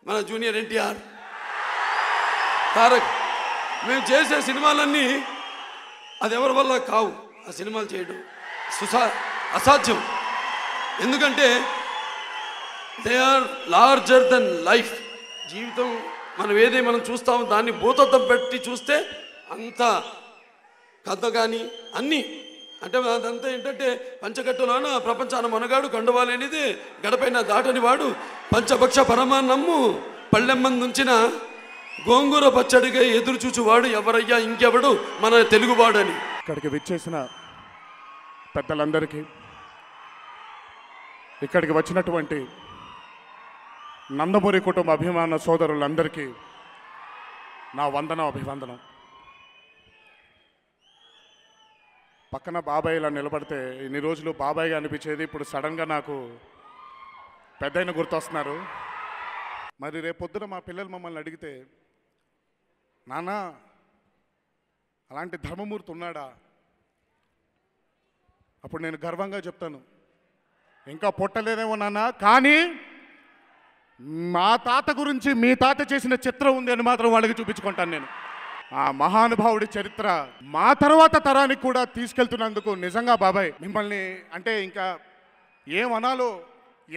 మన జూనియర్ ఎన్టీఆర్, తారక్. మేము చేసే సినిమాలన్నీ అది ఎవరి వల్ల కావు. ఆ సినిమాలు చేయడం అసాధ్యం. ఎందుకంటే they are larger than life. జీవితం మనం చూస్తాము, దాన్ని భూతత్వం పెట్టి చూస్తే అంత కథ కానీ అన్నీ అంటే అదంతా ఏంటంటే పంచకట్టులోన ప్రపంచాన మనగాడు కండువాలేనిది గడపైన దాటని వాడు పంచభక్ష పరమాన్నమ్ము పళ్ళెమ్మందుంచిన గోంగూర పచ్చడిగా ఎదురు చూచువాడు ఎవరయ్యా ఇంకెవడు మన తెలుగువాడని. ఇక్కడికి విచ్చేసిన పెద్దలందరికీ, ఇక్కడికి వచ్చినటువంటి నందమూరి కుటుంబ అభిమాన సోదరులందరికీ నా అభివందనం. పక్కన బాబాయ్ ఇలా నిలబడితే ఇన్ని రోజులు బాబాయ్గా అనిపించేది, ఇప్పుడు సడన్గా నాకు పెద్దయిన గుర్తొస్తున్నారు. మరి రేపొద్దున మా పిల్లలు మమ్మల్ని అడిగితే, నాన్న అలాంటి ధర్మమూర్తి ఉన్నాడా? అప్పుడు నేను గర్వంగా చెప్తాను, ఇంకా పుట్టలేదేమో నాన్న, కానీ మా తాత గురించి మీ తాత చేసిన చిత్రం ఉంది అని మాత్రం వాళ్ళకి చూపించుకుంటాను. నేను ఆ మహానుభావుడి చరిత్ర మా తర్వాత తరానికి కూడా తీసుకెళ్తున్నందుకు నిజంగా బాబాయ్ మిమ్మల్ని అంటే ఇంకా ఏమనాలో,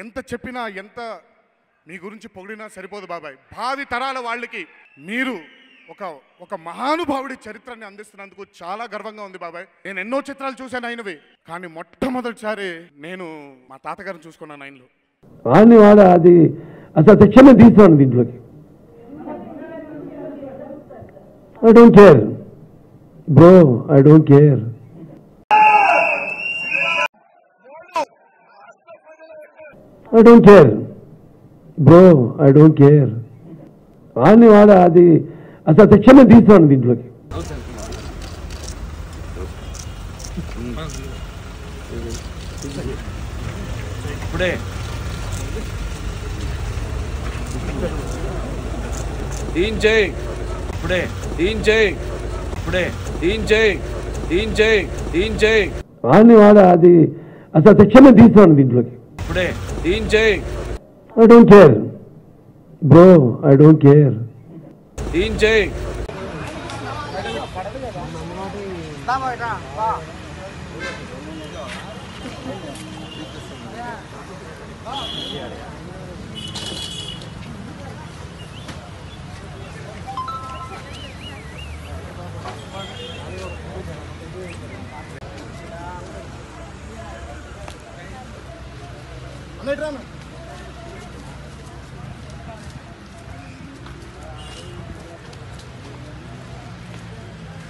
ఎంత చెప్పినా ఎంత మీ గురించి పొగిడినా సరిపోదు బాబాయ్. భావి తరాల వాళ్ళకి మీరు ఒక మహానుభావుడి చరిత్రని అందిస్తున్నందుకు చాలా గర్వంగా ఉంది బాబాయ్. నేను ఎన్నో చిత్రాలు చూశాను ఆయనవి, కానీ మొట్టమొదటిసారి నేను మా తాతగారిని చూసుకున్నాను ఆయనలో. అది అసలు శిక్షణ తీసుకోండి దీంట్లోకి. I don't care. Bro, I don't care. I don't care. Bro, I don't care. అది అసలు శిక్షణ తీసుకోండి దీంట్లోకి. ఇప్పుడే దీన్ చేయి, ఇప్పుడే దీన్ చేయి, ఇప్పుడే దీన్ చేయి, దీన్ చేయి, దీన్ చేయి. అది అసలు శిక్షణ తీసుకోండి దీంట్లోకి. ఇప్పుడే దీన్ చేయి. I don't care. Bro, I don't care. Deen చేయి.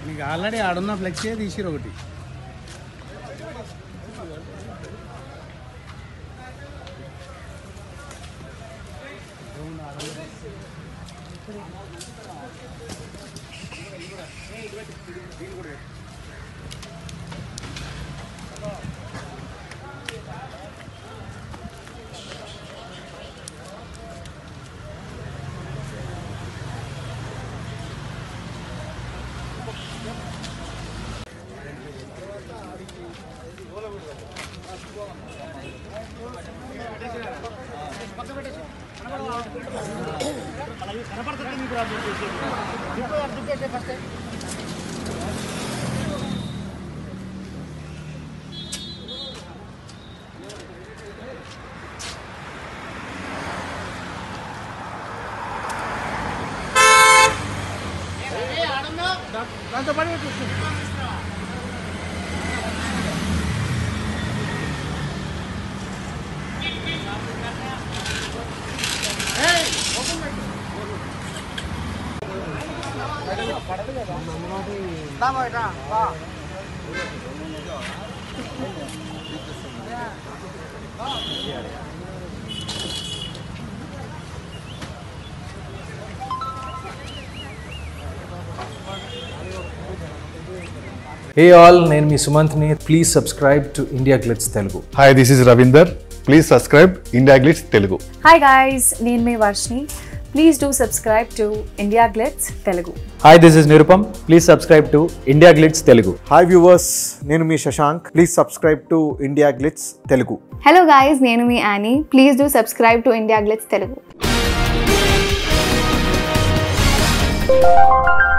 మీకు ఆల్రెడీ ఆడున్న ఫ్లెక్సీ తీసిరు ఒకటి. Hey all, నేను మీ సుమంత్ని. Please subscribe to India Glitz Telugu. Hi, this is Ravinder. Please subscribe India Glitz Telugu. Hi guys, నేను మీ Varshini. Please do subscribe to India Glitz Telugu. Hi, this is Nirupam. Please subscribe to India Glitz Telugu. Hi viewers, నేను మీ Shashank. Please subscribe to India Glitz Telugu. Hello guys, నేను మీ Annie. Please do subscribe to India Glitz Telugu. Thank you.